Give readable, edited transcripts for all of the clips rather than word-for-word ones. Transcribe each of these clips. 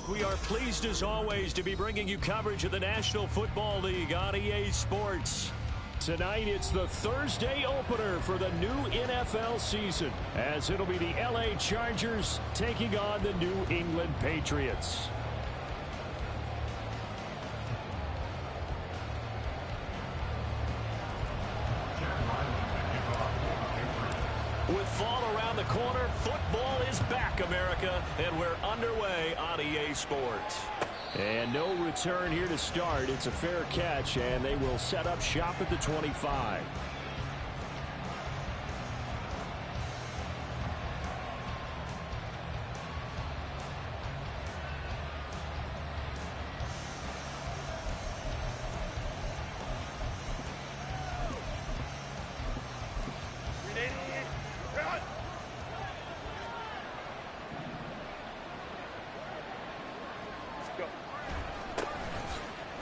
We are pleased as always to be bringing you coverage of the National Football League on EA Sports. Tonight it's the Thursday opener for the new NFL season, as it'll be the LA Chargers taking on the New England Patriots. With fall around the corner, football is back, America, and we're underway on EA Sports. And no return here to start. It's a fair catch, and they will set up shop at the 25.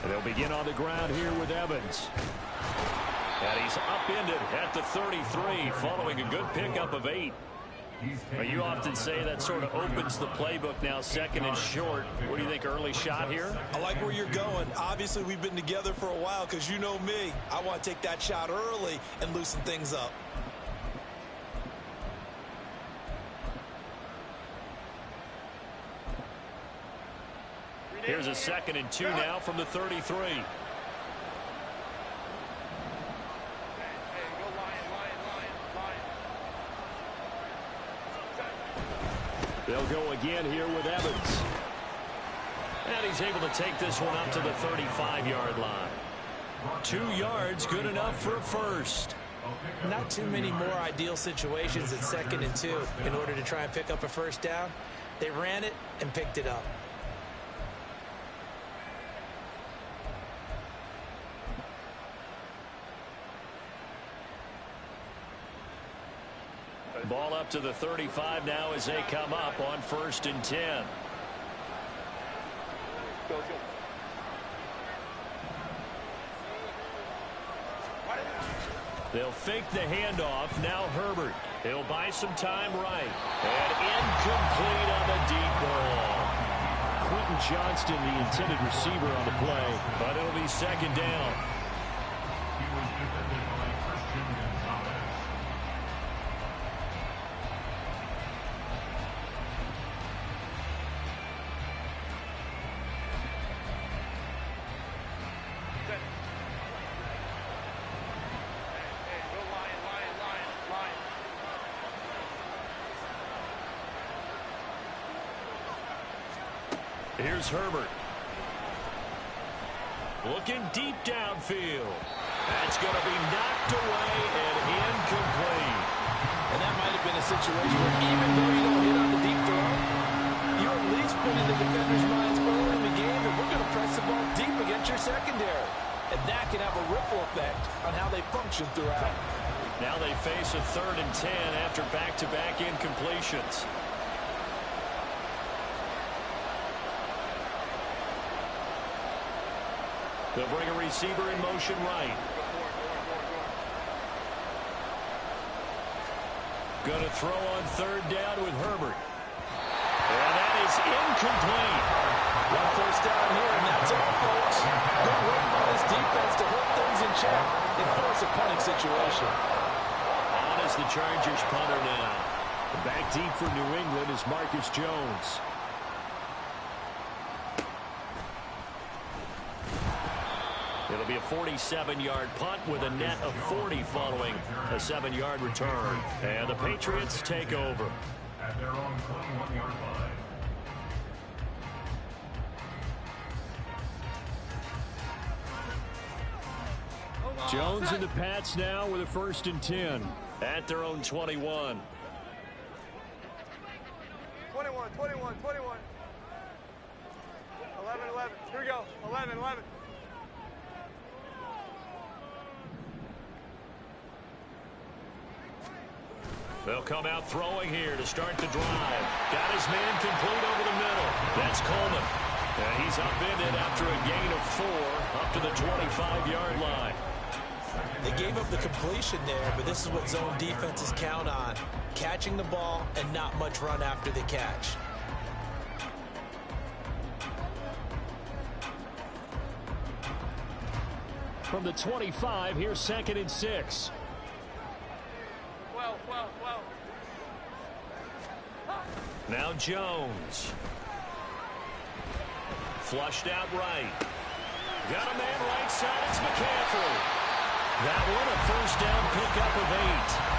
They'll begin on the ground here with Evans. And he's upended at the 33 following a good pickup of 8. Well, you often say that sort of opens the playbook now, second and short. What do you think, early shot here? I like where you're going. Obviously, we've been together for a while because you know me. I want to take that shot early and loosen things up. Here's a 2nd and 2 now from the 33. They'll go again here with Evans. And he's able to take this one up to the 35-yard line. 2 yards, good enough for a first. Not too many more ideal situations at 2nd and 2 in order to try and pick up a first down. They ran it and picked it up. Ball up to the 35 now as they come up on 1st and 10. They'll fake the handoff. Now Herbert. He'll buy some time right. And incomplete on the deep ball. Quentin Johnston, the intended receiver on the play, but it'll be 2nd down. Here's Herbert. Looking deep downfield. That's going to be knocked away and incomplete. And that might have been a situation where even though you don't hit on the deep throw, you at least put in the defender's minds early in the game that we're going to press the ball deep against your secondary. And that can have a ripple effect on how they function throughout. Now they face a 3rd and 10 after back-to-back incompletions. They'll bring a receiver in motion right. Going to throw on 3rd down with Herbert. And that is incomplete. One first down here, and that's all, folks. Good work by this defense to hold things in check and force a punting situation. On is the Chargers punter now. Back deep for New England is Marcus Jones. It'll be a 47-yard punt with a net of 40 following a 7-yard return. And the Patriots take over. At their own 21-yard line. Jones and the Pats now with a 1st and 10 at their own 21. 21, 21, 21. 11, 11. Here we go. 11, 11. They'll come out throwing here to start the drive. Got his man complete over the middle. That's Coleman. And he's upended after a gain of 4 up to the 25-yard line. They gave up the completion there, but this is what zone defenses count on. Catching the ball and not much run after the catch. From the 25, here's 2nd and 6. 12, 12, 12. Now Jones. Flushed out right. Got a man right side. It's McCaffrey. That one a first down pickup of 8.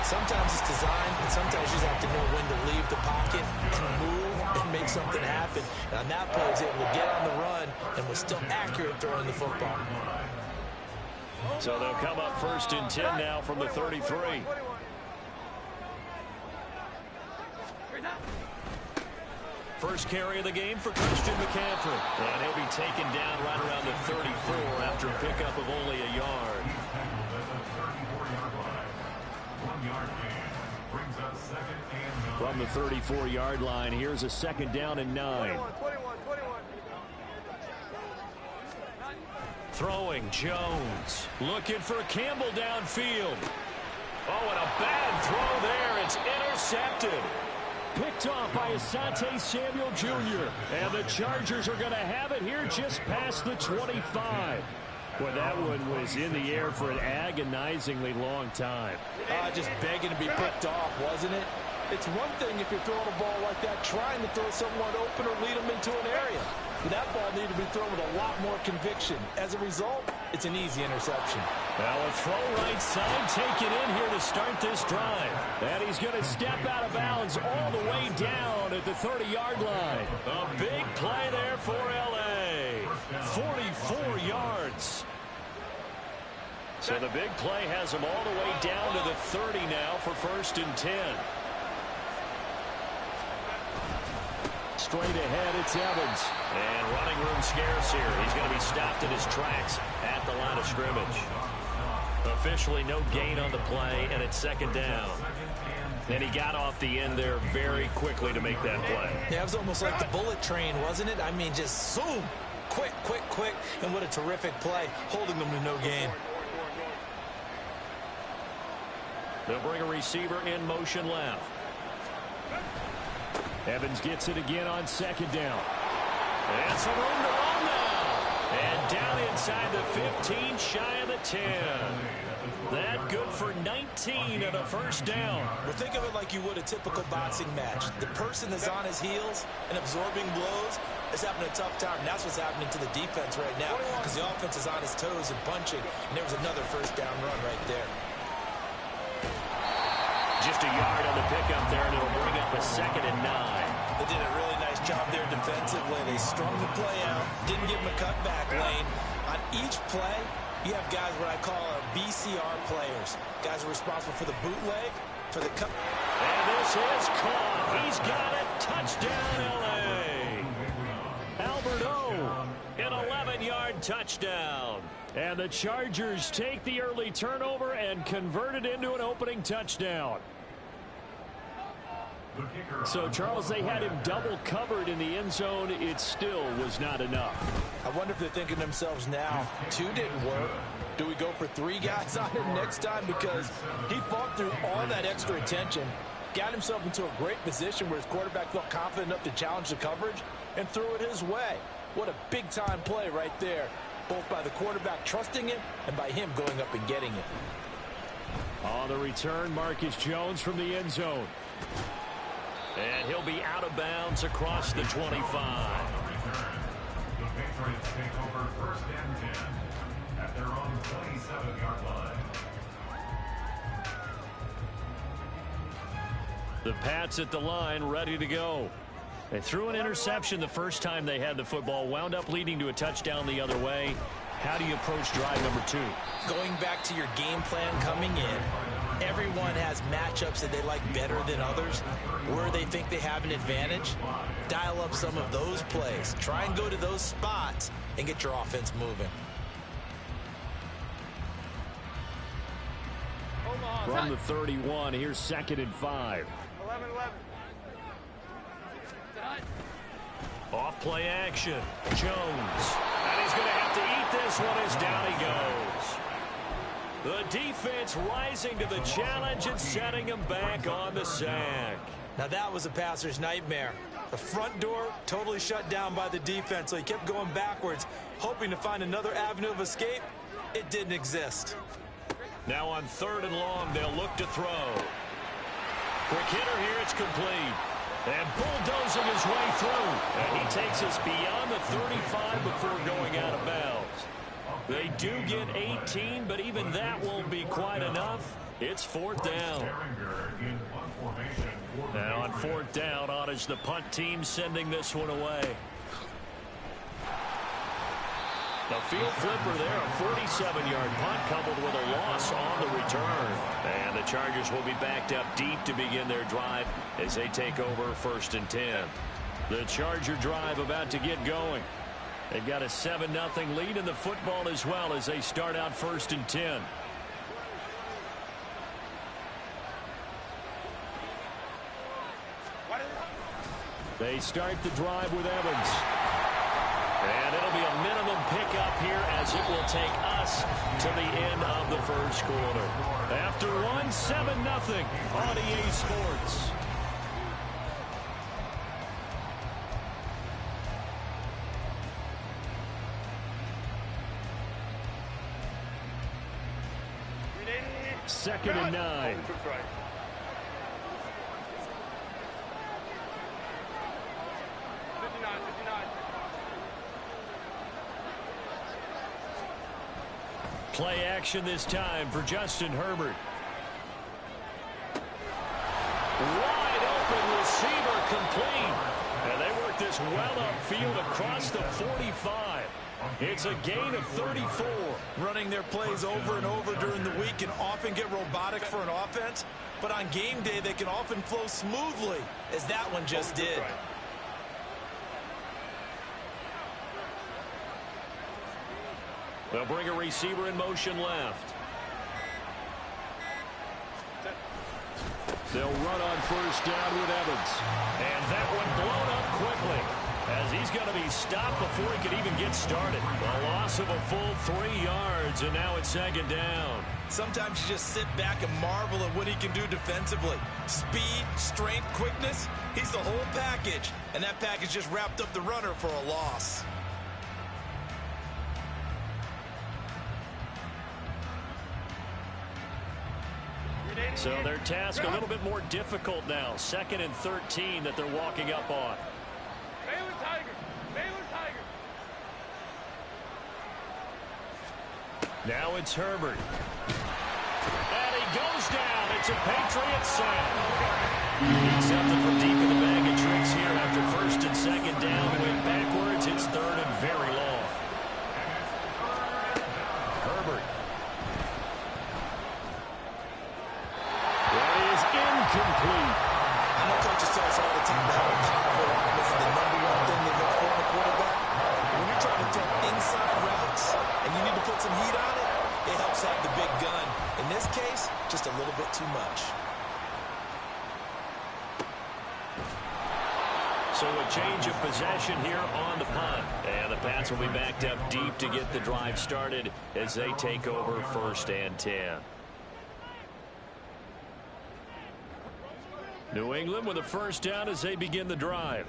Sometimes it's designed, and sometimes you just have to know when to leave the pocket and move and make something happen. And on that play, he was able to get on the run and was still accurate throwing the football. So they'll come up 1st and 10 now from the 33. First carry of the game for Christian McCaffrey. And he'll be taken down right around the 34 after a pickup of only a yard. From the 34-yard line, here's a 2nd down and 9. 21, 21, 21. Throwing Jones. Looking for Campbell downfield. Oh, and a bad throw there. It's intercepted. Picked off by Asante Samuel Jr. And the Chargers are going to have it here just past the 25. Well, that one was in the air for an agonizingly long time. Just begging to be picked off, wasn't it? It's one thing if you're throwing a ball like that, trying to throw someone open or lead them into an area. But that ball needed to be thrown with a lot more conviction. As a result, it's an easy interception. Well, a throw right side taken in here to start this drive. And he's going to step out of bounds all the way down at the 30-yard line. A big play there for L.A. 44 yards. So the big play has him all the way down to the 30 now for 1st and 10. Straight ahead, it's Evans. And running room scarce here. He's going to be stopped in his tracks at the line of scrimmage. Officially no gain on the play, and it's 2nd down. And he got off the end there very quickly to make that play. Yeah, it was almost like the bullet train, wasn't it? I mean, just zoom. Quick, quick, quick. And what a terrific play, holding them to no gain. They'll bring a receiver in motion left. Evans gets it again on 2nd down. And some room to run now. And down inside the 15, shy of the 10. That good for 19 and a first down. Well, think of it like you would a typical boxing match. The person that's on his heels and absorbing blows is having a tough time. And that's what's happening to the defense right now because the offense is on his toes and punching. And there was another first down run right there. Just a yard on the pickup there, and it'll bring up a 2nd and 9. They did a really nice job there defensively. They strung the play out, didn't give him a cutback lane. On each play, you have guys what I call our BCR players. Guys are responsible for the bootleg, for the cut. And this is caught. He's got it. Touchdown, L.A. Albert O. An 11-yard touchdown. And the Chargers take the early turnover and convert it into an opening touchdown. So, Charles, they had him double covered in the end zone. It still was not enough. I wonder if they're thinking to themselves now, 2 didn't work. Do we go for 3 guys on him next time? Because he fought through all that extra attention, got himself into a great position where his quarterback felt confident enough to challenge the coverage and threw it his way. What a big-time play right there, both by the quarterback trusting it and by him going up and getting it. On the return, Marcus Jones from the end zone. And he'll be out of bounds across the 25. The Patriots take over 1st and 10 at their own 27-yard line. The Pats at the line, ready to go. They threw an interception the first time they had the football, wound up leading to a touchdown the other way. How do you approach drive number 2? Going back to your game plan coming in, everyone has matchups that they like better than others. Where they think they have an advantage, dial up some of those plays. Try and go to those spots and get your offense moving. From the 31, here's 2nd and 5. 11, 11. Off play action. Jones. And he's going to have to eat this one as down he goes. The defense rising to the challenge and setting him back on the sack. Now that was a passer's nightmare. The front door totally shut down by the defense, so he kept going backwards, hoping to find another avenue of escape. It didn't exist. Now on 3rd and long, they'll look to throw. Quick hitter here, it's complete. And bulldozing his way through. And he takes us beyond the 35 before going out of bounds. They do get 18, but even that won't be quite enough. It's 4th down. Now on 4th down, on is the punt team sending this one away. The field flipper there, a 47-yard punt coupled with a loss on the return. And the Chargers will be backed up deep to begin their drive as they take over 1st and 10. The Charger drive about to get going. They've got a 7-0 lead in the football as well as they start out 1st and 10. They start the drive with Evans. And it'll be a minimum pickup here as it will take us to the end of the 1st quarter. After one, 7-0 on EA Sports. Second and 9. 59. Play action this time for Justin Herbert. Wide open receiver complete. And they work this well upfield across the 45. It's a gain of 34. Running their plays over and over during the week can often get robotic for an offense, but on game day they can often flow smoothly, as that one just did. They'll bring a receiver in motion left. They'll run on 1st down with Evans. And that one blown up quickly, as he's going to be stopped before he can even get started. A loss of a full 3 yards, and now it's 2nd down. Sometimes you just sit back and marvel at what he can do defensively. Speed, strength, quickness, he's the whole package. And that package just wrapped up the runner for a loss. So their task a little bit more difficult now. 2nd and 13 that they're walking up on. Baylor Tigers. Baylor Tigers. Now it's Herbert. And he goes down. It's a Patriot sack. Needs something from deep in the bag of tricks here after 1st and 2nd down. Went backwards. It's 3rd and very long. Herbert. That is incomplete. I know coaches tell us all the time that having powerful arm is the #1 thing they look for in a quarterback. When you're trying to throw inside routes and you need to put some heat on it, it helps have the big gun. In this case, just a little bit too much. So a change of possession here on the punt. And the Pats will be backed up deep to get the drive started as they take over 1st and 10. New England with a 1st down as they begin the drive.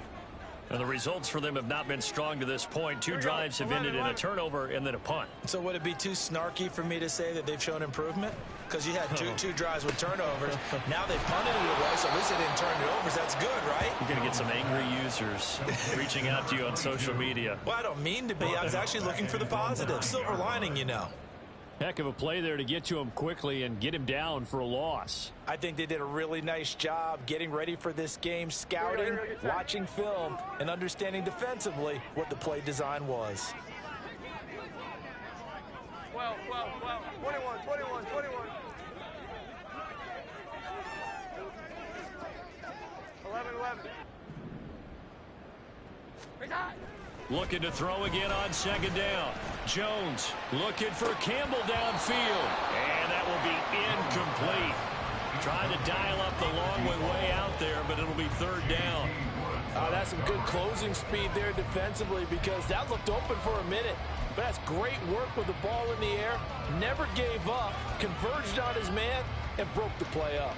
And the results for them have not been strong to this point. 2 drives have ended in a turnover and then a punt. So would it be too snarky for me to say that they've shown improvement? Because you had two drives with turnovers. Now they've punted it away, so at least they didn't turn it over. That's good, right? You're going to get some angry users reaching out to you on social media. Well, I don't mean to be. I was actually looking for the positive. Silver lining, you know. Heck of a play there to get to him quickly and get him down for a loss. I think they did a really nice job getting ready for this game, scouting, watching film, and understanding defensively what the play design was. 12, 21. 11. Looking to throw again on 2nd down. Jones looking for Campbell downfield. And that will be incomplete. Trying to dial up the long way out there, but it'll be 3rd down. That's some good closing speed there defensively, because that looked open for a minute. But that's great work with the ball in the air. Never gave up, converged on his man, and broke the play up.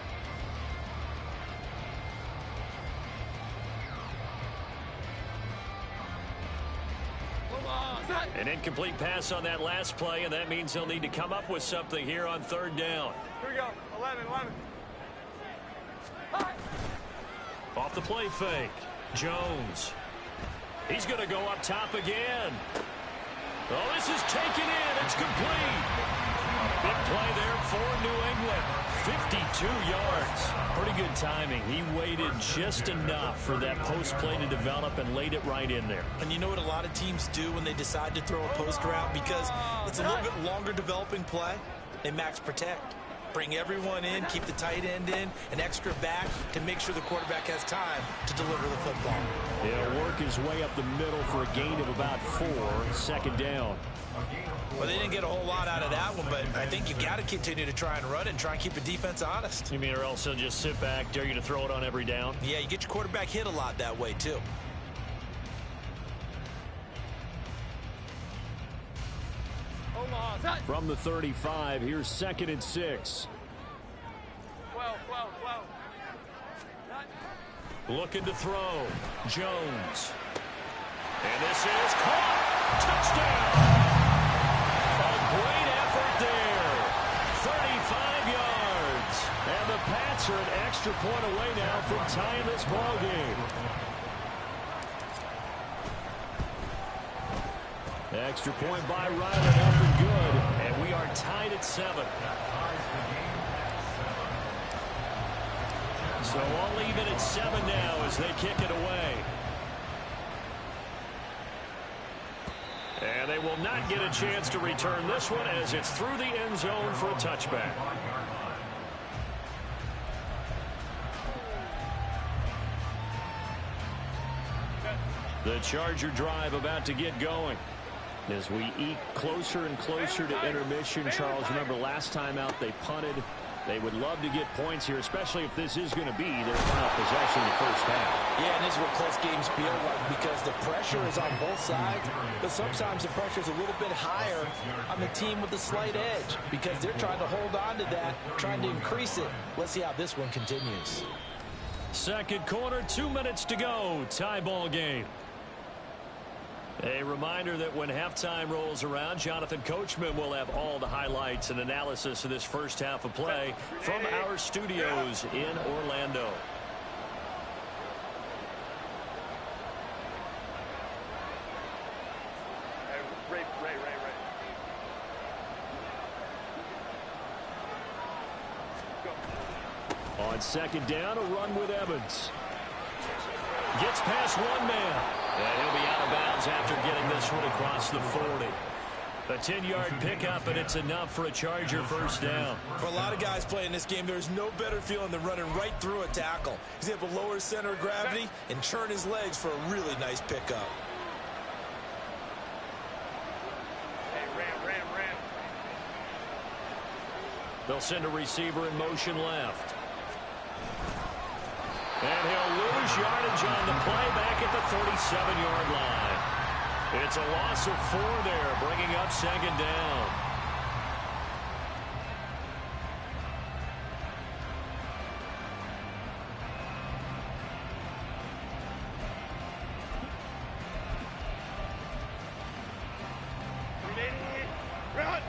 An incomplete pass on that last play, and that means they'll need to come up with something here on third down. Here we go. 11. Off the play fake. Jones. He's going to go up top again. Oh, this is taken in. It's complete. Big play there for New England. 52 yards. Pretty good timing. He waited just enough for that post play to develop and laid it right in there. And you know what a lot of teams do when they decide to throw a post route? Because it's a little bit longer developing play. They max protect. Bring everyone in, keep the tight end in, an extra back to make sure the quarterback has time to deliver the football. He'll work his way up the middle for a gain of about 4, second down. Well, they didn't get a whole lot out of that one, but I think you've got to continue to try and run it and try and keep the defense honest. You mean or else they'll just sit back, dare you to throw it on every down? Yeah, you get your quarterback hit a lot that way, too. From the 35, here's 2nd and 6. 12. Looking to throw. Jones. And this is caught. Touchdown. A great effort there. 35 yards. And the Pats are an extra point away now from tying this ball game. Extra point by Ryder, up and good. And we are tied at 7. So all even at 7 now as they kick it away. And they will not get a chance to return this one as it's through the end zone for a touchback. The Charger drive about to get going. As we eke closer and closer to intermission, Charles, remember last time out they punted. They would love to get points here, especially if this is going to be their final possession in the first half. Yeah, and this is what close games feel like because the pressure is on both sides, but sometimes the pressure is a little bit higher on the team with the slight edge because they're trying to hold on to that, trying to increase it. Let's see how this one continues. Second quarter, 2 minutes to go. Tie ball game. A reminder that when halftime rolls around, Jonathan Coachman will have all the highlights and analysis of this first half of play from our studios in Orlando. Ray. On second down, a run with Evans. Gets past one man. And he'll be out of bounds after getting this one across the 40. A 10-yard pickup, and it's enough for a Charger first down. For a lot of guys playing this game, there's no better feeling than running right through a tackle. He's able to lower his center of gravity and churn his legs for a really nice pickup. Hey, ram. They'll send a receiver in motion left. And he'll lose yardage on the play back at the 37-yard line. It's a loss of 4 there, bringing up second down. Run!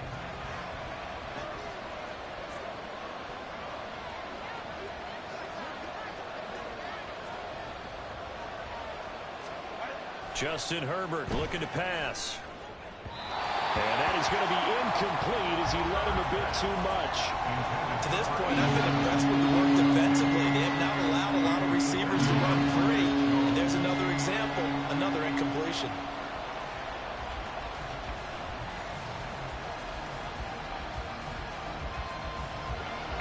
Justin Herbert looking to pass. And that is going to be incomplete as he led him a bit too much. To this point, I've been impressed with the work defensively. They have not allowed a lot of receivers to run free. And there's another example, another incompletion.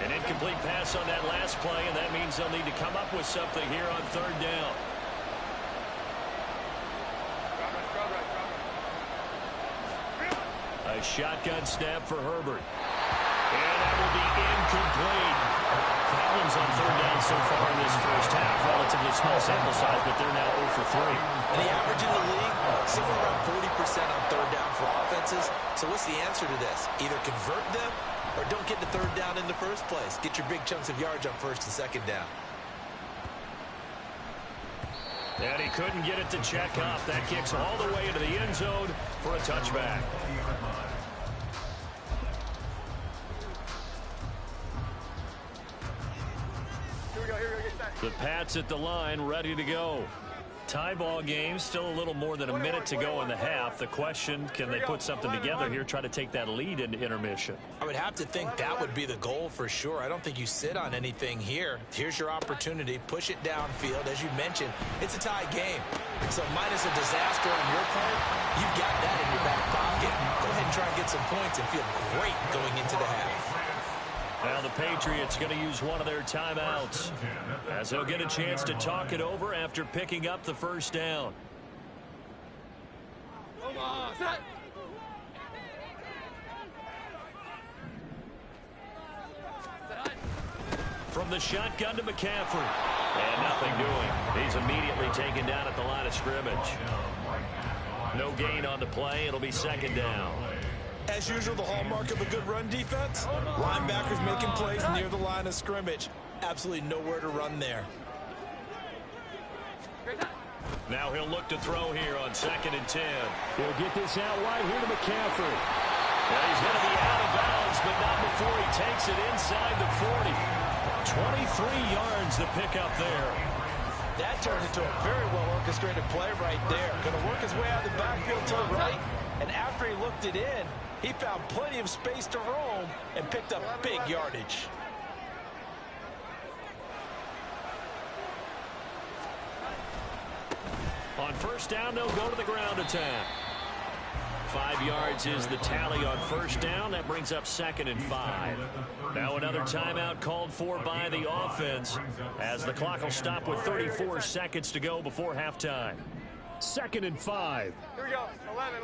An incomplete pass on that last play, and that means they'll need to come up with something here on third down. A shotgun snap for Herbert. And that will be incomplete. Problems on third down so far in this first half. Relatively small sample size, but they're now 0 for 3. And the average in the league, somewhere around 40% on third down for offenses. So what's the answer to this? Either convert them or don't get to third down in the first place. Get your big chunks of yards on first and second down. And he couldn't get it to check up. That kicks all the way into the end zone for a touchback. The Pats at the line, ready to go. Tie ball game, still a little more than a minute to go in the half. The question, can they put something together here, try to take that lead into intermission? I would have to think that would be the goal for sure. I don't think you sit on anything here. Here's your opportunity. Push it downfield. As you mentioned, it's a tie game. So minus a disaster on your part, you've got that in your back pocket. Go ahead and try and get some points and feel great going into the half. Now the Patriots going to use one of their timeouts as they'll get a chance to talk it over after picking up the first down. From the shotgun to McCaffrey. And nothing doing. He's immediately taken down at the line of scrimmage. No gain on the play. It'll be second down. As usual, the hallmark of a good run defense, linebackers making plays near the line of scrimmage. Absolutely nowhere to run there. Now he'll look to throw here on 2nd and 10. He'll get this out wide here to McCaffrey. Well, he's going to be out of bounds, but not before he takes it inside the 40. 23 yards to pick up there. That turned into a very well-orchestrated play right there. Going to work his way out of the backfield to the right. And after he looked it in, he found plenty of space to roam and picked up big yardage. On first down, they'll go to the ground attack. 5 yards is the tally on first down. That brings up 2nd and 5. Now another timeout called for by the offense as the clock will stop with 34 seconds to go before halftime. 2nd and 5. Here we go. 11.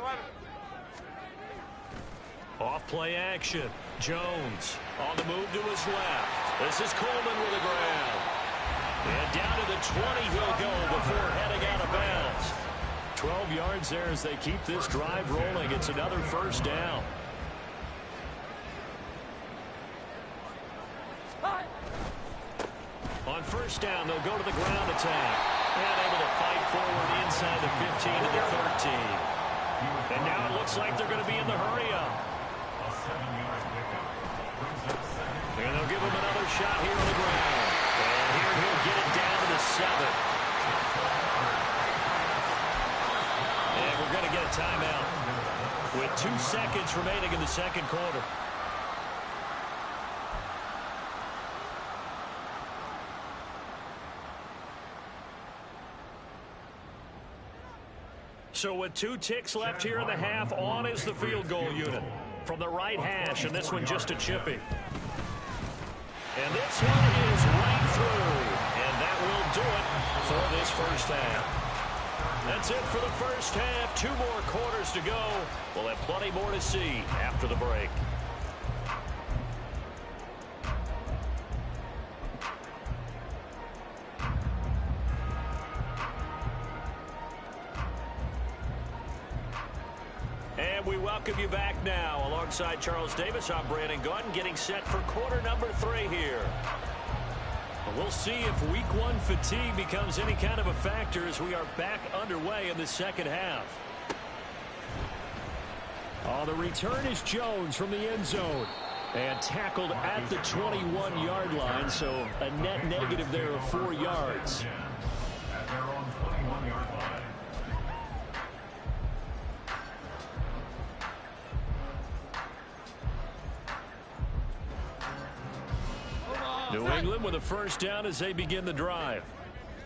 Off play action. Jones on the move to his left. This is Coleman with the ground. And down to the 20 he'll go before heading out of bounds. 12 yards there as they keep this drive rolling. It's another first down. On first down, they'll go to the ground attack. And able to fight forward inside the 15 to the 13. And now it looks like they're going to be in the hurry-up. And they'll give him another shot here on the ground. And here he'll get it down to the 7. And we're going to get a timeout with 2 seconds remaining in the second quarter. So with 2 ticks left here in the half, on is the field goal unit. From the right hash, and this one just a chippy. And this one is right through. And that will do it for this first half. That's it for the first half. 2 more quarters to go. We'll have plenty more to see after the break. And we welcome you back now. Alongside Charles Davis, I'm Brandon Gaudin, getting set for quarter number 3 here. We'll see if week 1 fatigue becomes any kind of a factor as we are back underway in the second half. Oh, the return is Jones from the end zone. And tackled at the 21-yard line, so a net negative there of 4 yards. At their own 21-yard line. New England with a first down as they begin the drive.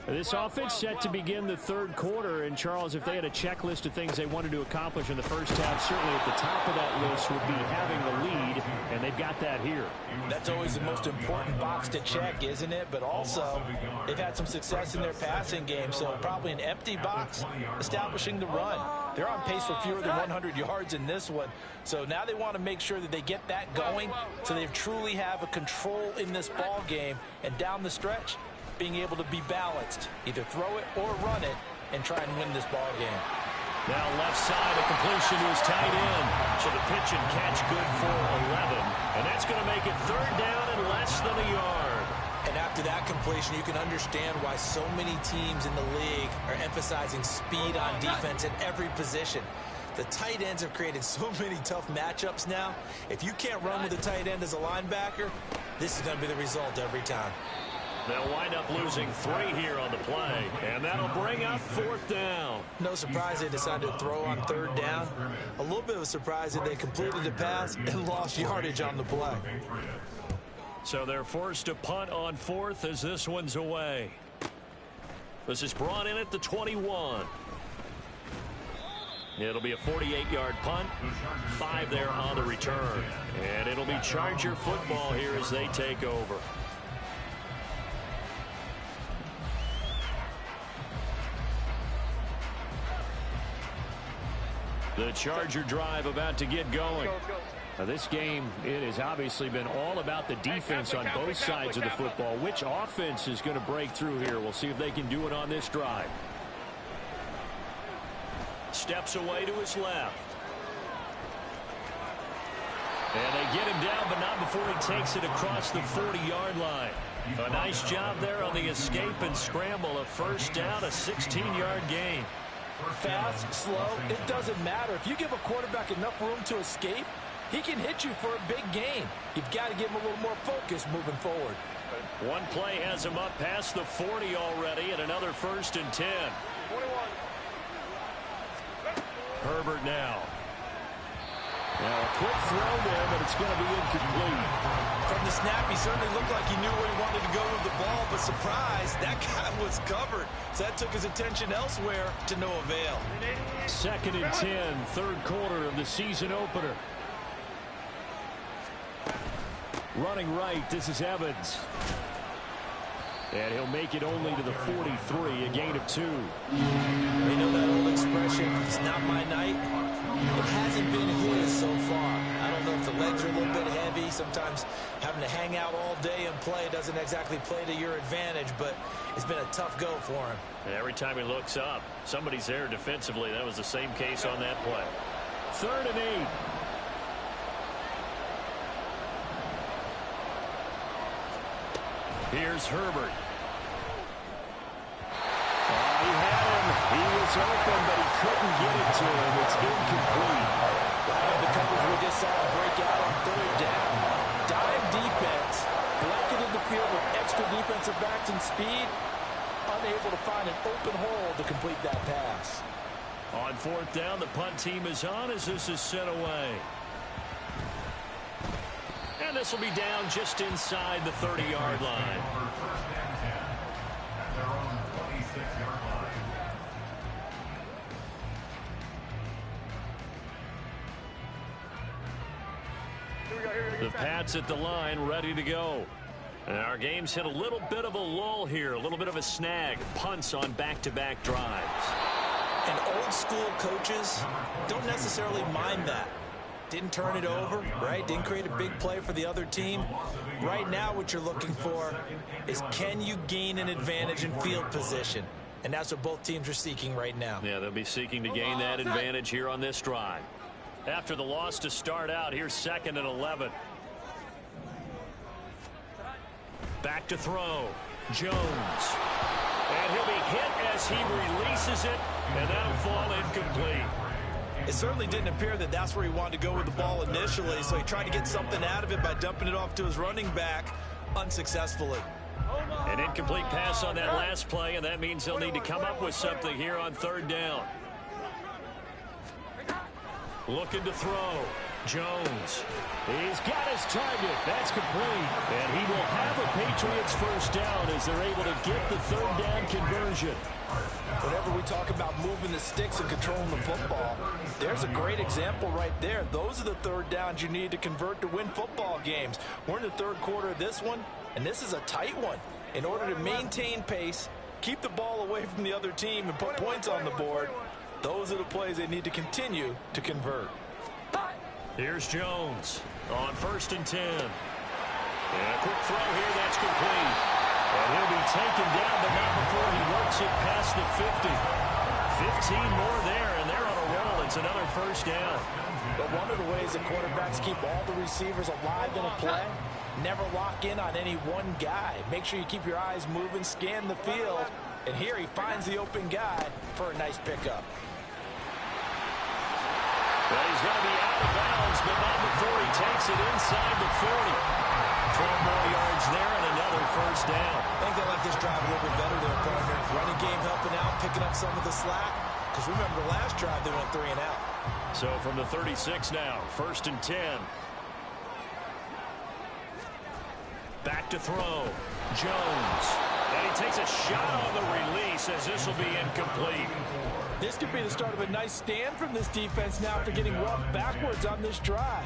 This offense set to begin the third quarter. And, Charles, if they had a checklist of things they wanted to accomplish in the first half, certainly at the top of that list would be having the lead, and they've got that here. That's always the most important box to check, isn't it? But also, they've had some success in their passing game, so probably an empty box, establishing the run. They're on pace for fewer than 100 yards in this one. So now they want to make sure that they get that going so they truly have a control in this ball game. And down the stretch, being able to be balanced, either throw it or run it, and try and win this ball game. Now left side, a completion to his tight end. So the pitch and catch good for 11. And that's going to make it third down and less than a yard. And after that completion, you can understand why so many teams in the league are are emphasizing speed on defense at every position. The tight ends have created so many tough matchups now. If you can't run with a tight end as a linebacker, this is going to be the result every time. They'll wind up losing 3 here on the play, and that'll bring up 4th down. No surprise they decided to throw on 3rd down. A little bit of a surprise that they completed the pass and lost yardage on the play. So they're forced to punt on 4th as this one's away. This is brought in at the 21. It'll be a 48-yard punt, 5 there on the return. And it'll be Charger football here as they take over. The Charger drive about to get going. Now this game, it has obviously been all about the defense on both sides of the football. Which offense is going to break through here? We'll see if they can do it on this drive. Steps away to his left. And they get him down, but not before he takes it across the 40-yard line. A nice job there on the escape and scramble. A 1st down, a 16-yard gain. Fast, slow, it doesn't matter. If you give a quarterback enough room to escape, he can hit you for a big gain. You've got to give him a little more focus moving forward. One play has him up past the 40 already, and another 1st and 10. 21. Herbert now. Now a quick throw there, but it's going to be incomplete. From the snap, he certainly looked like he knew where he wanted to go with the ball, but surprise, that guy was covered. So that took his attention elsewhere to no avail. 2nd and 10, 3rd quarter of the season opener. Running right, this is Evans. And he'll make it only to the 43, a gain of 2. You know that old expression, it's not my night. It hasn't been his so far. I don't know if the legs are a little bit heavy. Sometimes having to hang out all day and play doesn't exactly play to your advantage, but it's been a tough go for him. And every time he looks up, somebody's there defensively. That was the same case on that play. 3rd and 8. Here's Herbert. He had him. He was open, but he couldn't get it to him. It's incomplete. The coverage we just saw break out on 3rd down. Dive defense. Blanketed the field with extra defensive backs and speed. Unable to find an open hole to complete that pass. On 4th down, the punt team is on as this is sent away. And this will be down just inside the 30-yard line. The Pats at the line, ready to go. And our game's hit a little bit of a lull here, a little bit of a snag. Punts on back-to-back drives. And old school coaches don't necessarily mind that. Didn't turn it over, right? Didn't create a big play for the other team. Right now what you're looking for is, can you gain an advantage in field position? And that's what both teams are seeking right now. Yeah, they'll be seeking to gain that advantage here on this drive. After the loss to start out, here's 2nd and 11. Back to throw. Jones. And he'll be hit as he releases it, and that'll fall incomplete. It certainly didn't appear that that's where he wanted to go with the ball initially, so he tried to get something out of it by dumping it off to his running back unsuccessfully. An incomplete pass on that last play, and that means he'll need to come up with something here on 3rd down. Looking to throw. Jones. He's got his target. That's complete. And he will have a Patriots 1st down as they're able to get the 3rd down conversion. Whenever we talk about moving the sticks and controlling the football, there's a great example right there. Those are the 3rd downs you need to convert to win football games. We're in the 3rd quarter of this one, and this is a tight one. In order to maintain pace, keep the ball away from the other team, and put points on the board, those are the plays they need to continue to convert. Here's Jones on 1st and 10. And a quick throw here, that's complete. And he'll be taken down, but not before he works it past the 50. 15 more there, and they're on a roll. It's another 1st down. But one of the ways that quarterbacks keep all the receivers alive in a play, never lock in on any one guy. Make sure you keep your eyes moving, scan the field, And here he finds the open guy for a nice pickup. Well, he's going to be out of bounds, but not before he takes it inside the 40. 12 more yards there and another first down. I think they like this drive a little bit better there, partner. Running game helping out, picking up some of the slack. Because remember, the last drive they went 3 and out. So from the 36 now, 1st and 10. Back to throw. Jones. And he takes a shot on the release as this will be incomplete. This could be the start of a nice stand from this defense now after getting walked backwards on this drive.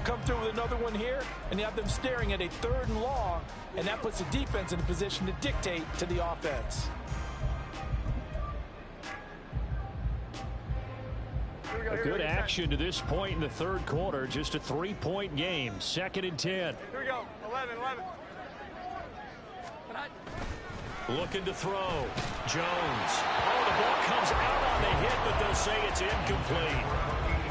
Come through with another one here, and you have them staring at a 3rd and long, and that puts the defense in a position to dictate to the offense. A good action to this point in the 3rd quarter. Just a 3-point game. 2nd and 10. Here we go. 11. Looking to throw. Jones. Oh, the ball comes out on the hit, but they'll say it's incomplete.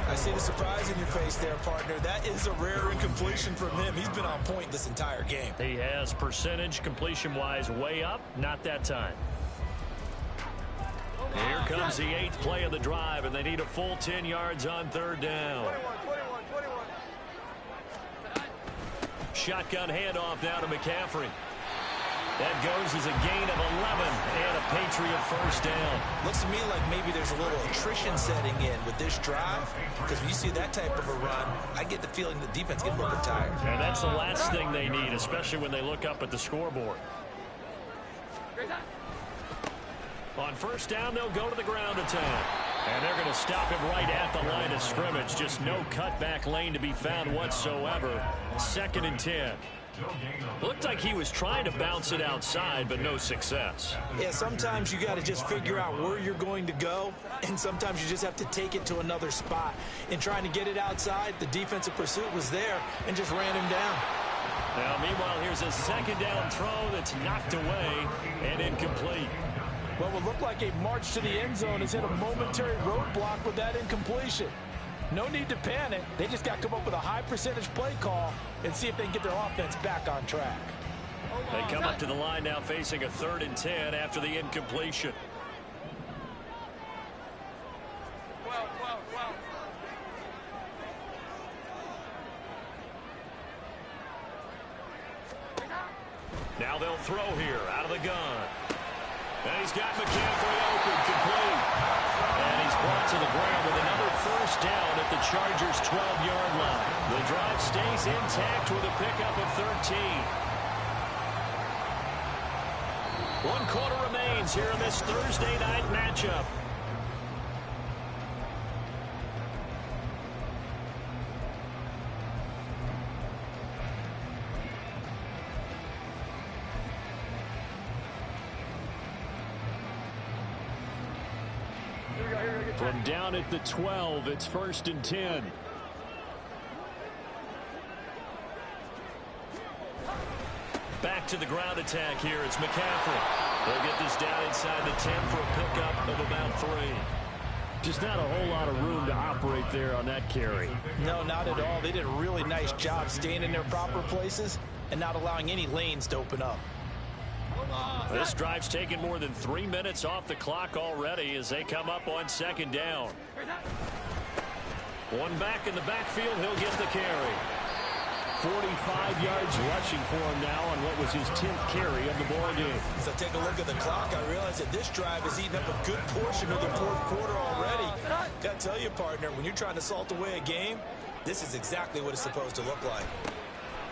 I see the surprise in your face there, partner. That is a rare incompletion from him. He's been on point this entire game. He has percentage completion-wise way up. Not that time. Here comes the 8th play of the drive, and they need a full 10 yards on 3rd down. 21. Shotgun handoff down to McCaffrey. That goes as a gain of 11 and a Patriot first down. Looks to me like maybe there's a little attrition setting in with this drive, because when you see that type of a run, I get the feeling the defense gets a little bit tired. And that's the last thing they need, especially when they look up at the scoreboard. On 1st down, they'll go to the ground attack. And they're going to stop him right at the line of scrimmage. Just no cutback lane to be found whatsoever. 2nd and 10. Looked like he was trying to bounce it outside, but no success. Yeah, sometimes you got to just figure out where you're going to go, and sometimes you just have to take it to another spot. In trying to get it outside, the defensive pursuit was there and just ran him down. Now, meanwhile, here's a 2nd down throw that's knocked away and incomplete. What would look like a march to the end zone has hit a momentary roadblock with that incompletion. No need to panic. They just got to come up with a high percentage play call and see if they can get their offense back on track. They come up to the line now facing a 3rd and 10 after the incompletion. Well. Now they'll throw here out of the gun. And he's got McCaffrey open, complete. And he's brought to the ground with another first down at the Chargers' 12-yard line. The drive stays intact with a pickup of 13. 1 quarter remains here in this Thursday night matchup. From down at the 12, it's 1st and 10. Back to the ground attack here. It's McCaffrey. They'll get this down inside the 10 for a pickup of about 3. Just not a whole lot of room to operate there on that carry. No, not at all. They did a really nice job staying in their proper places and not allowing any lanes to open up. This drive's taken more than 3 minutes off the clock already as they come up on 2nd down. One back in the backfield, he'll get the carry. 45 yards rushing for him now on what was his 10th carry of the ball game. As I take a look at the clock, I realize that this drive has eaten up a good portion of the 4th quarter already. Got to tell you, partner, when you're trying to salt away a game, this is exactly what it's supposed to look like.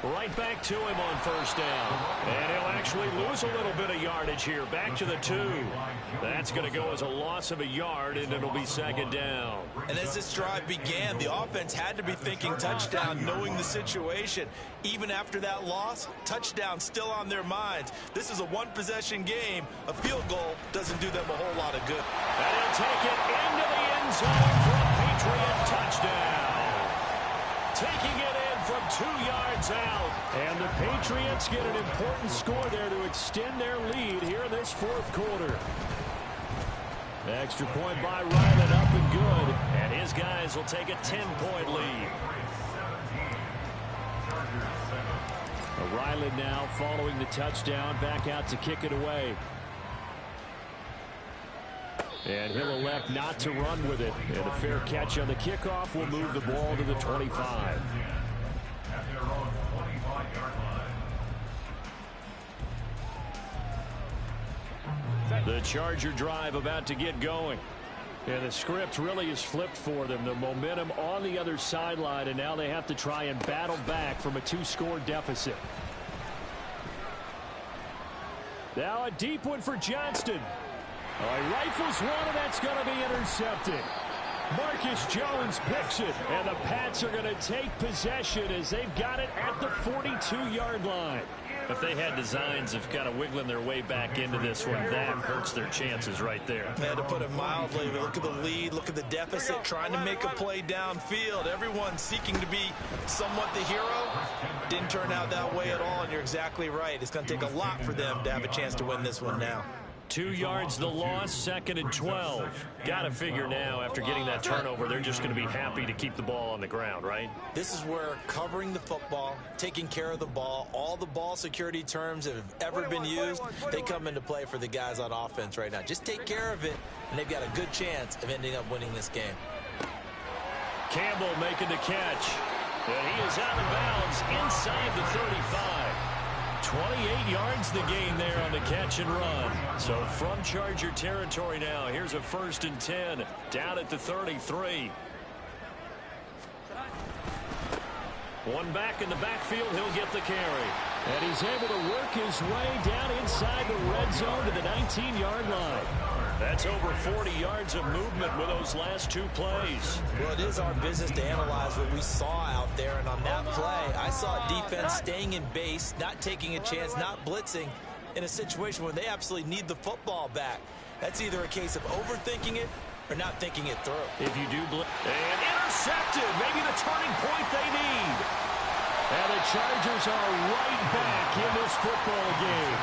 Right back to him on 1st down. And he'll actually lose a little bit of yardage here. Back to the 2. That's going to go as a loss of a yard, and it'll be 2nd down. And as this drive began, the offense had to be thinking touchdown, knowing the situation. Even after that loss, touchdown still on their minds. This is a 1-possession game. A field goal doesn't do them a whole lot of good. And he'll take it into the end zone for a Patriot touchdown. Taking it in from 2 yards out. And the Patriots get an important score there to extend their lead here in this 4th quarter. Extra point by Ryland, up and good. And his guys will take a 10-point lead. Ryland now following the touchdown, back out to kick it away. And he'll elect not to run with it. And a fair catch on the kickoff will move the ball to the 25. At their own 25-yard line. The Charger drive about to get going. And the script really is flipped for them. The momentum on the other sideline, and now they have to try and battle back from a 2-score deficit. Now a deep one for Johnston. Oh, he rifles one, and that's going to be intercepted. Marcus Jones picks it, and the Pats are going to take possession as they've got it at the 42-yard line. If they had designs of kind of wiggling their way back into this one, that hurts their chances right there. Man, to put it mildly, look at the lead, look at the deficit, trying to make a play downfield. Everyone seeking to be somewhat the hero. Didn't turn out that way at all, and you're exactly right. It's going to take a lot for them to have a chance to win this one now. 2 yards the loss, 2nd and 12. Got to figure now, after getting that turnover, they're just going to be happy to keep the ball on the ground, right? This is where covering the football, taking care of the ball, all the ball security terms that have ever been used, they come into play for the guys on offense right now. Just take care of it, and they've got a good chance of ending up winning this game. Campbell making the catch. And he is out of bounds inside the 35. 28 yards the gain there on the catch and run. So from Charger territory now, here's a 1st and 10 down at the 33. One back in the backfield, he'll get the carry. And he's able to work his way down inside the red zone to the 19-yard line. That's over 40 yards of movement with those last 2 plays. Well, it is our business to analyze what we saw out there, and on that play, I saw defense staying in base, not taking a chance, not blitzing, in a situation where they absolutely need the football back. That's either a case of overthinking it or not thinking it through. If you do blitz, and intercepted, maybe the turning point they need. And the Chargers are right back in this football game.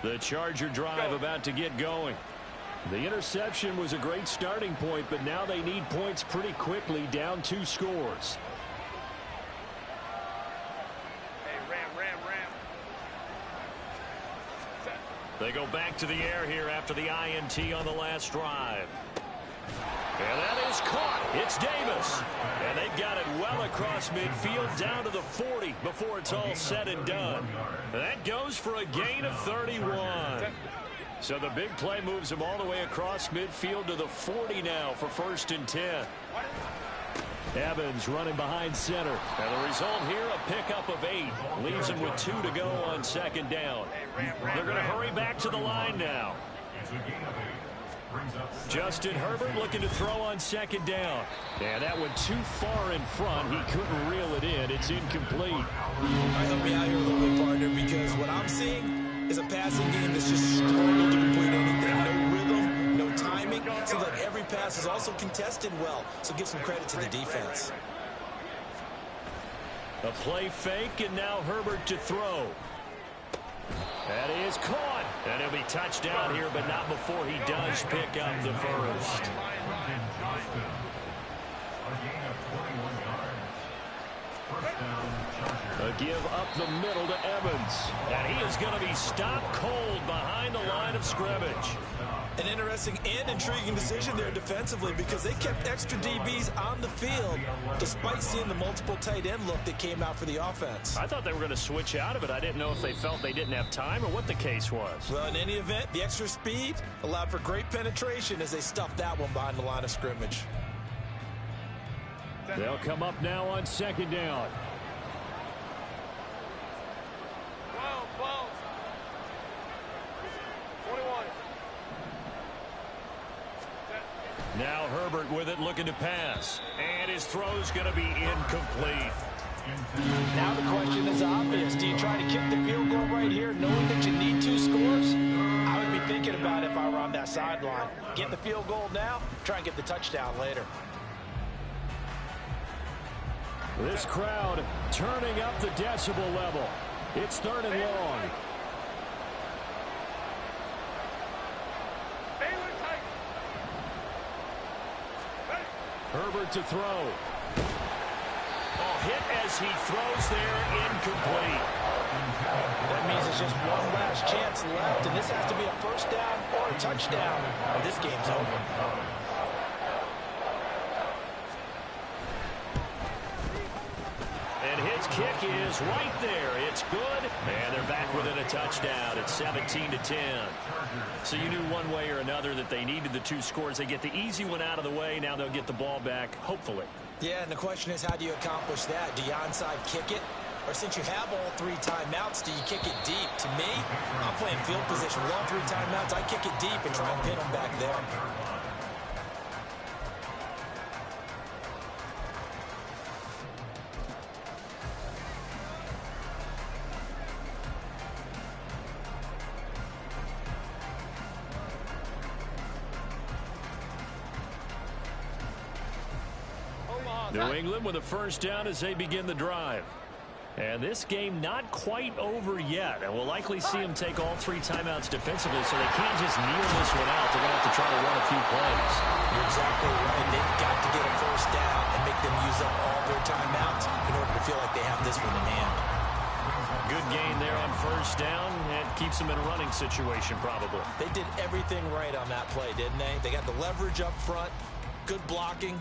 The Charger drive about to get going. The interception was a great starting point, but now they need points pretty quickly, down 2 scores. Hey, ram. They go back to the air here after the INT on the last drive. And that is caught. It's Davis. And they've got it well across midfield down to the 40 before it's all said and done. That goes for a gain of 31. So the big play moves him all the way across midfield to the 40 now for 1st and 10. Evans running behind center. And the result here, a pickup of 8. Leaves him with 2 to go on 2nd down. They're going to hurry back to the line now. Justin Herbert looking to throw on 2nd down. And that went too far in front. He couldn't reel it in. It's incomplete. Help me out here a little bit, partner, because what I'm seeing is a passing game that's just struggled to complete anything. No rhythm, no timing. Seems like every pass is also contested well. So give some credit to the defense. A play fake, and now Herbert to throw. That is caught. And he'll be touched down here, but not before he does pick up the first. A give up the middle to Evans. And he is going to be stopped cold behind the line of scrimmage. An interesting and intriguing decision there defensively, because they kept extra DBs on the field despite seeing the multiple tight end look that came out for the offense. I thought they were going to switch out of it. I didn't know if they felt they didn't have time or what the case was. Well, in any event, the extra speed allowed for great penetration as they stuffed that one behind the line of scrimmage. They'll come up now on 2nd down. 12. 21. Now Herbert with it, looking to pass. And his throw's going to be incomplete. Now the question is obvious. Do you try to kick the field goal right here knowing that you need 2 scores? I would be thinking about it if I were on that sideline. Get the field goal now, try and get the touchdown later. This crowd turning up the decibel level. It's 3rd and long. Herbert to throw. hit as he throws there, incomplete. That means it's just one last chance left, and this has to be a first down or a touchdown, or this game's over. And his kick is right there. It's good. And they're back within a touchdown. It's 17-10. So you knew one way or another that they needed the 2 scores. They get the easy one out of the way. Now they'll get the ball back, hopefully. Yeah, and the question is, how do you accomplish that? Do you onside kick it? Or since you have all 3 timeouts, do you kick it deep? To me, I'm playing field position. With all 3 timeouts, I kick it deep and try and pin them back there. New England with a first down as they begin the drive. And this game not quite over yet. And we'll likely see them take all 3 timeouts defensively, so they can't just kneel this one out. They're going to have to try to run a few plays. You're exactly right. They've got to get a first down and make them use up all their timeouts in order to feel like they have this one in hand. Good gain there on first down, and keeps them in a running situation probably. They did everything right on that play, didn't they? They got the leverage up front, good blocking,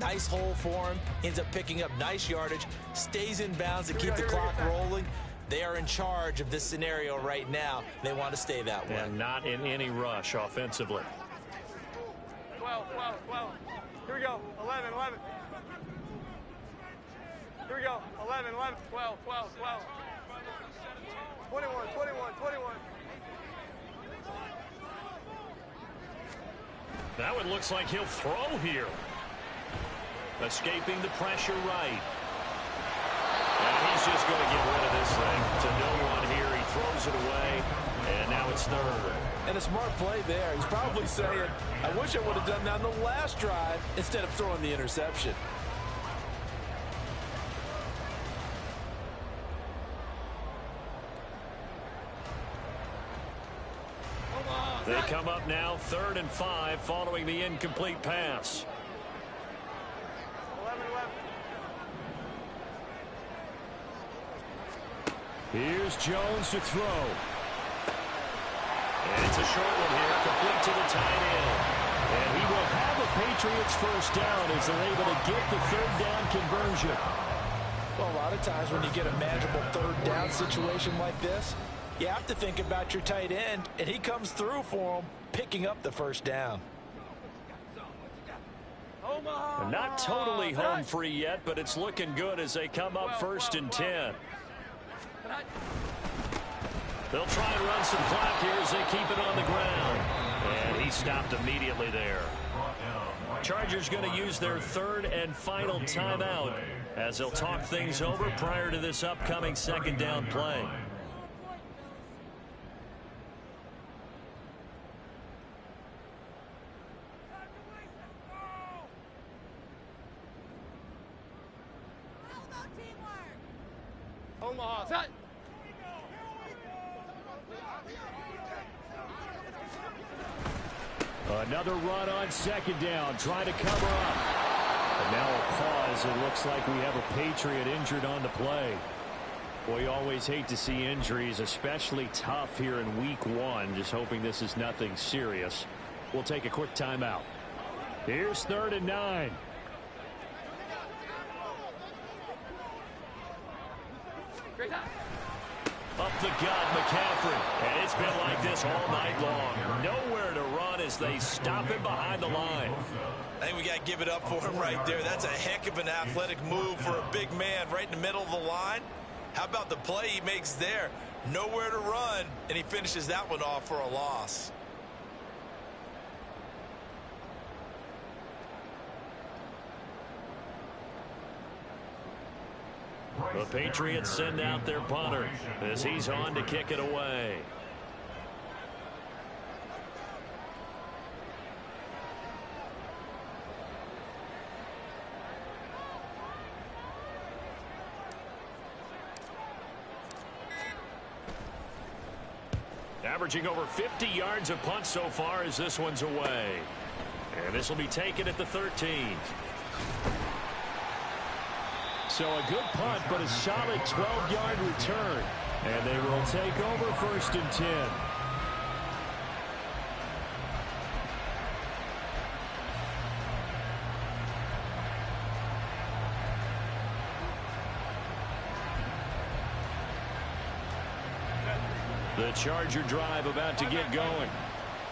nice hole for him, ends up picking up nice yardage, stays in bounds to keep the clock rolling. They are in charge of this scenario right now. They want to stay that way. And not in any rush offensively. 12, 12, 12. Here we go. 11, 11. Here we go. 11, 11, 12, 12, 12. 21, 21, 21. Now it looks like he'll throw here. Escaping the pressure right. And he's just going to get rid of this thing to no one here. He throws it away, and now it's third. And a smart play there. He's probably saying, I wish I would have done that on the last drive instead of throwing the interception. They come up now 3rd and 5 following the incomplete pass. 11, 11. Here's Jones to throw. And it's a short one here, complete to the tight end. And he will have a Patriots first down as they're able to get the 3rd down conversion. Well, a lot of times when you get a manageable 3rd down situation like this, you have to think about your tight end, and he comes through for him, picking up the first down. They're not totally home free yet, but it's looking good as they come up 1st and 10. They'll try and run some clock here as they keep it on the ground. And he stopped immediately there. Chargers going to use their 3rd and final timeout as they'll talk things over prior to this upcoming 2nd down play. Omaha, set. Another run on 2nd down, trying to cover up. And now a pause. It looks like we have a Patriot injured on the play. Boy, you always hate to see injuries, especially tough here in week 1. Just hoping this is nothing serious. We'll take a quick timeout. Here's 3rd and 9. Up the gut, McCaffrey. And it's been like this all night long. Nowhere to run as they stop him behind the line. I think we got to give it up for him right there. That's a heck of an athletic move for a big man right in the middle of the line. How about the play he makes there? Nowhere to run, and he finishes that one off for a loss. The Patriots send out their punter as he's on to kick it away. Averaging over 50 yards a punt so far as this one's away. And this will be taken at the 13. So a good punt, but a solid 12-yard return. And they will take over 1st and 10. The Charger drive about to get going.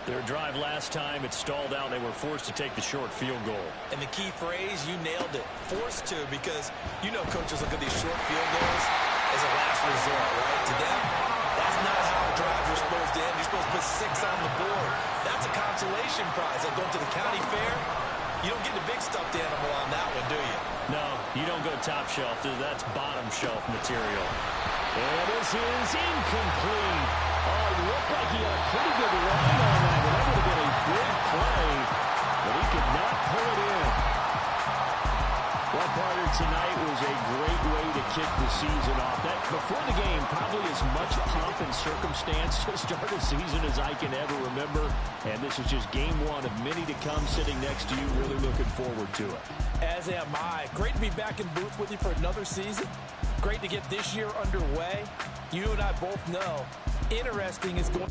Their drive last time, it stalled out. They were forced to take the short field goal. And the key phrase, you nailed it. Forced to, because you know coaches look at these short field goals as a last resort, right? To them, that's not how drives are supposed to end. You're supposed to put 6 on the board. That's a consolation prize. Like going to the county fair, you don't get the big stuffed animal on that one, do you? No, you don't go top shelf. That's bottom shelf material. And this is incomplete. Oh, it looked like he had a pretty good line on that. That would have been a big play, but he could not pull it in. Well, Carter, tonight was a great way to kick the season off. That before the game, probably as much pomp and circumstance to start a season as I can ever remember. And this is just game 1 of many to come sitting next to you. Really looking forward to it. As am I. Great to be back in booth with you for another season. Great to get this year underway. You and I both know interesting is going